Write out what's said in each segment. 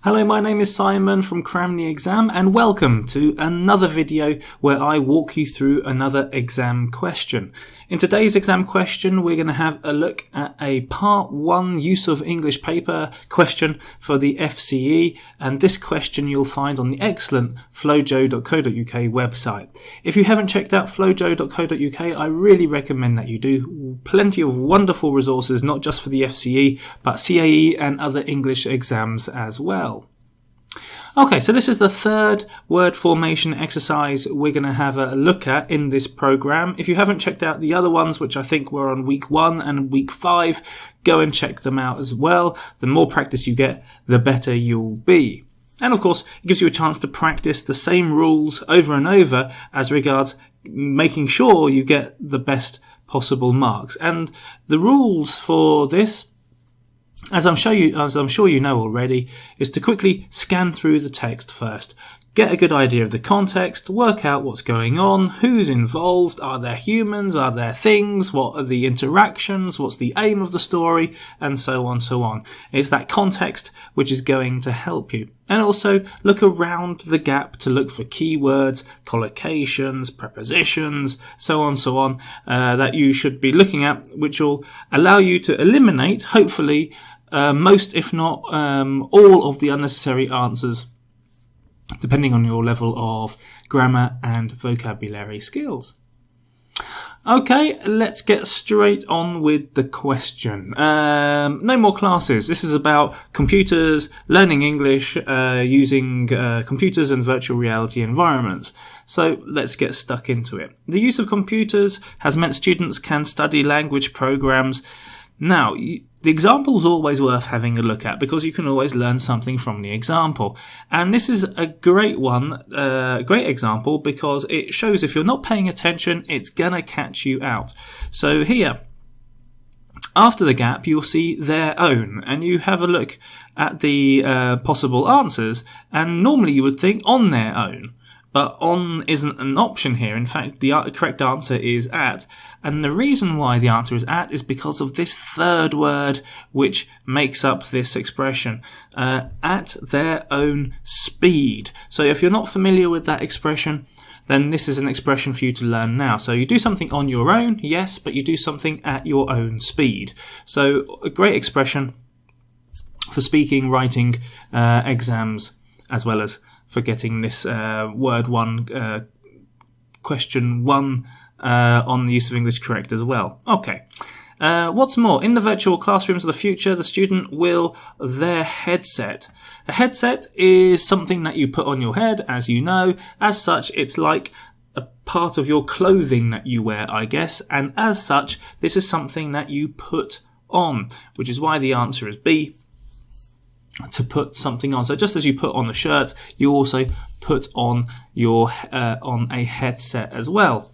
Hello, my name is Simon from CramTheExam and welcome to another video where I walk you through another exam question. In today's exam question we're going to have a look at a part 1 use of English paper question for the FCE, and this question you'll find on the excellent flojo.co.uk website. If you haven't checked out flojo.co.uk, I really recommend that you do. Plenty of wonderful resources, not just for the FCE but CAE and other English exams as well. Okay, so this is the third word formation exercise we're going to have a look at in this program. If you haven't checked out the other ones, which I think were on week 1 and week 5, go and check them out as well. The more practice you get, the better you'll be. And of course, it gives you a chance to practice the same rules over and over as regards making sure you get the best possible marks. And the rules for this, as I'm sure you know already, is to quickly scan through the text first. Get a good idea of the context, work out what's going on, who's involved, are there humans, are there things, what are the interactions, what's the aim of the story, and so on, so on. It's that context which is going to help you. And also look around the gap to look for keywords, collocations, prepositions, so on, that you should be looking at, which will allow you to eliminate, hopefully, most if not all of the unnecessary answers, depending on your level of grammar and vocabulary skills. Okay, let's get straight on with the question. No more classes. This is about computers, learning English, using computers and virtual reality environments. So let's get stuck into it. The use of computers has meant students can study language programs. Now, the example is always worth having a look at because you can always learn something from the example. And this is a great one, great example, because it shows if you're not paying attention, it's gonna catch you out. So here, after the gap, you'll see their own, and you have a look at the possible answers, and normally you would think on their own. But on isn't an option here. In fact, the correct answer is at. And the reason why the answer is at is because of this third word which makes up this expression. At their own speed. So if you're not familiar with that expression, then this is an expression for you to learn now. So you do something on your own, yes, but you do something at your own speed. So a great expression for speaking, writing, exams, as well as for getting this word 1, question 1 on the use of English correct as well. Okay. What's more, in the virtual classrooms of the future, the student will their headset. A headset is something that you put on your head, as you know. As such, it's like a part of your clothing that you wear, I guess. And as such, this is something that you put on, which is why the answer is B. To put something on. So just as you put on a shirt, you also put on your on a headset as well.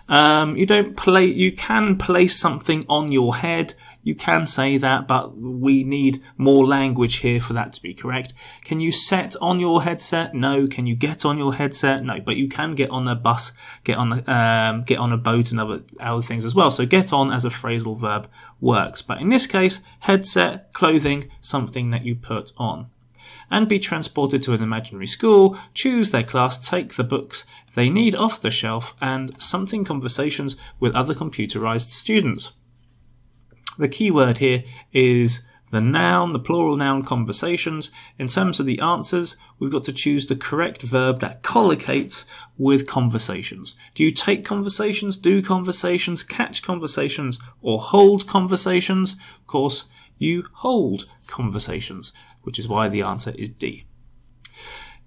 You can place something on your head. You can say that, but we need more language here for that to be correct. Can you set on your headset? No. Can you get on your headset? No. But you can get on a bus, get on a boat, and other things as well. So get on as a phrasal verb works. But in this case, headset, clothing, something that you put on. And be transported to an imaginary school, choose their class, take the books they need off the shelf, and something conversations with other computerized students. The key word here is the noun, the plural noun conversations. In terms of the answers, we've got to choose the correct verb that collocates with conversations. Do you take conversations, do conversations, catch conversations, or hold conversations? Of course, you hold conversations, which is why the answer is D.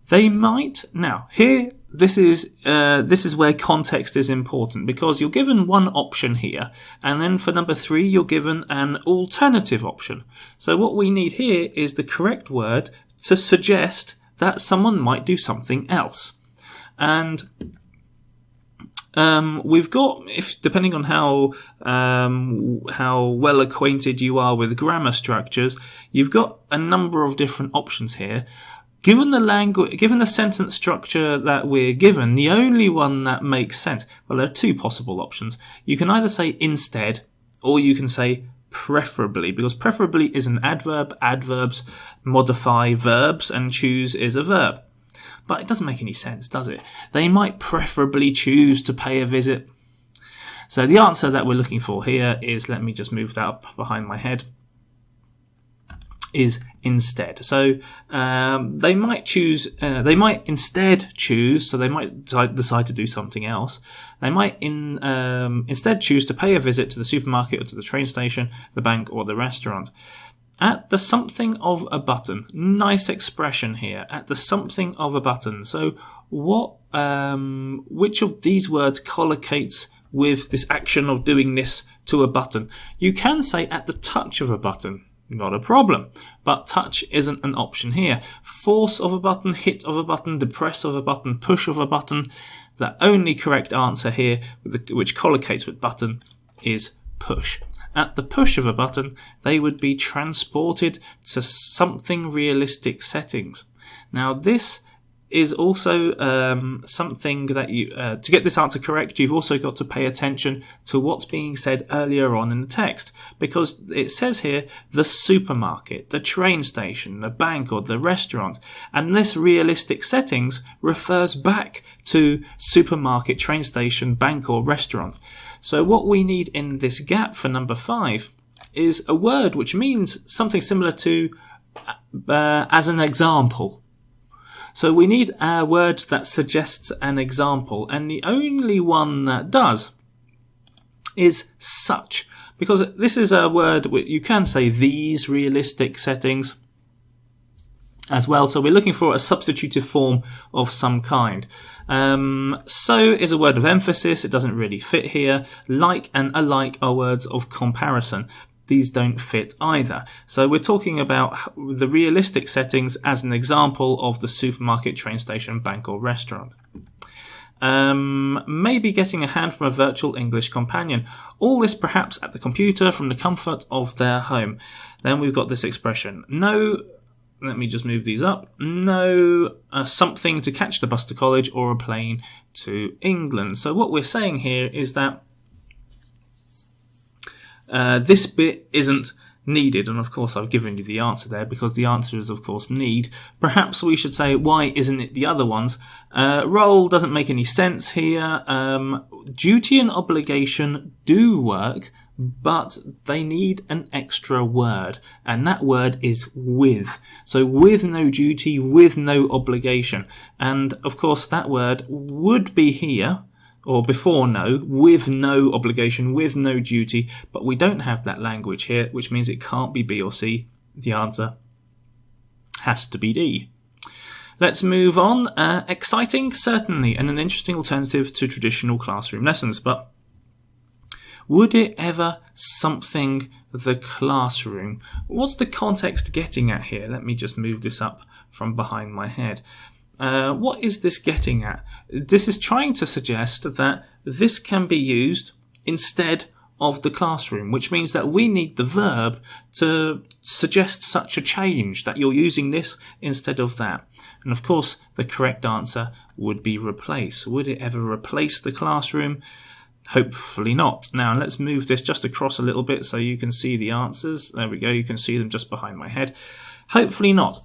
They might. Now, here, this is where context is important, because you're given one option here, and then for number 3, you're given an alternative option. So what we need here is the correct word to suggest that someone might do something else. And we've got, depending on how well acquainted you are with grammar structures, you've got a number of different options here. Given the sentence structure that we're given, the only one that makes sense, well, there are 2 possible options. You can either say instead, or you can say preferably, because preferably is an adverb. Adverbs modify verbs, and choose is a verb. But it doesn't make any sense, does it? They might preferably choose to pay a visit. So the answer that we're looking for here is, let me just move that up behind my head, is instead. So they might choose, they might instead choose, so they might decide to do something else. They might instead choose to pay a visit to the supermarket or to the train station, the bank or the restaurant. At the something of a button. Nice expression here. At the something of a button. So what, which of these words collocates with this action of doing this to a button? You can say at the touch of a button. Not a problem. But touch isn't an option here. Force of a button, hit of a button, depress of a button, push of a button. The only correct answer here, which collocates with button, is push. At the push of a button, they would be transported to something realistic settings. Now, this is also something that you, to get this answer correct, you've also got to pay attention to what's being said earlier on in the text, because it says here the supermarket, the train station, the bank or the restaurant, and this realistic settings refers back to supermarket, train station, bank or restaurant. So what we need in this gap for number 5 is a word which means something similar to as an example. So we need a word that suggests an example, and the only one that does is such, because this is a word you can say these realistic settings as well. So we're looking for a substitutive form of some kind. So is a word of emphasis. It doesn't really fit here. Like and alike are words of comparison. These don't fit either. So we're talking about the realistic settings as an example of the supermarket, train station, bank or restaurant. Maybe getting a hand from a virtual English companion. All this perhaps at the computer from the comfort of their home. Then we've got this expression. No, let me just move these up. No something to catch the bus to college or a plane to England. So what we're saying here is that this bit isn't needed, and of course I've given you the answer there because the answer is of course need. Perhaps we should say why isn't it the other ones? Role doesn't make any sense here. Duty and obligation do work, but they need an extra word, and that word is with. So with no duty, with no obligation, and of course that word would be here, or before no, with no obligation, with no duty, but we don't have that language here, which means it can't be B or C. The answer has to be D. Let's move on. Exciting, certainly, and an interesting alternative to traditional classroom lessons, but would it ever something the classroom? What's the context getting at here? Let me just move this up from behind my head. What is this getting at? This is trying to suggest that this can be used instead of the classroom, which means that we need the verb to suggest such a change, that you're using this instead of that. And of course, the correct answer would be replace. Would it ever replace the classroom? Hopefully not. Now let's move this just across a little bit so you can see the answers. There we go. You can see them just behind my head. Hopefully not.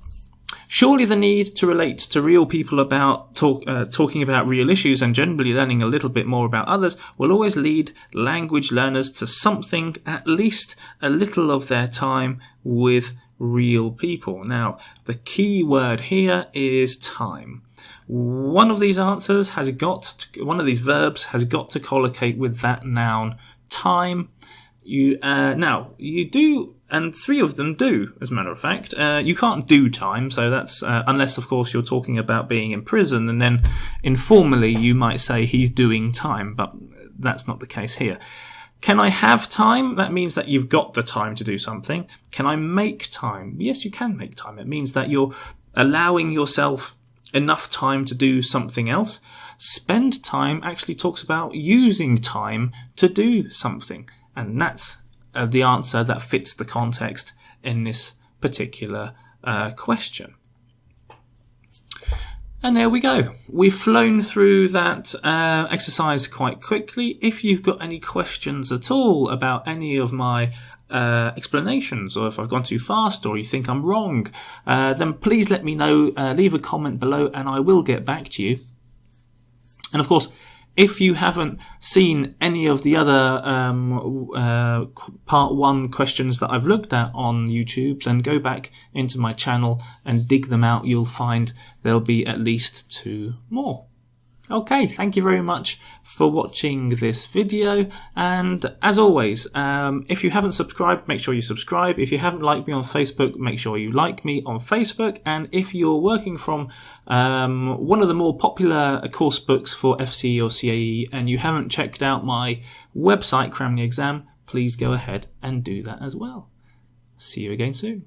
Surely the need to relate to real people about talking about real issues and generally learning a little bit more about others will always lead language learners to something at least a little of their time with real people. Now, the key word here is time. One of these answers has got to, one of these verbs has got to collocate with that noun time. Now you do, and 3 of them do, as a matter of fact. You can't do time, so that's unless, of course, you're talking about being in prison, and then informally you might say he's doing time, but that's not the case here. Can I have time? That means that you've got the time to do something. Can I make time? Yes, you can make time. It means that you're allowing yourself enough time to do something else. Spend time actually talks about using time to do something. And that's the answer that fits the context in this particular question. And there we go. We've flown through that exercise quite quickly. If you've got any questions at all about any of my explanations, or if I've gone too fast, or you think I'm wrong, then please let me know. Leave a comment below and I will get back to you. And of course, if you haven't seen any of the other part 1 questions that I've looked at on YouTube, then go back into my channel and dig them out. You'll find there'll be at least 2 more. Okay, thank you very much for watching this video, and as always, if you haven't subscribed, make sure you subscribe. If you haven't liked me on Facebook, make sure you like me on Facebook, and if you're working from one of the more popular course books for FCE or CAE and you haven't checked out my website, CramTheExam, please go ahead and do that as well. See you again soon.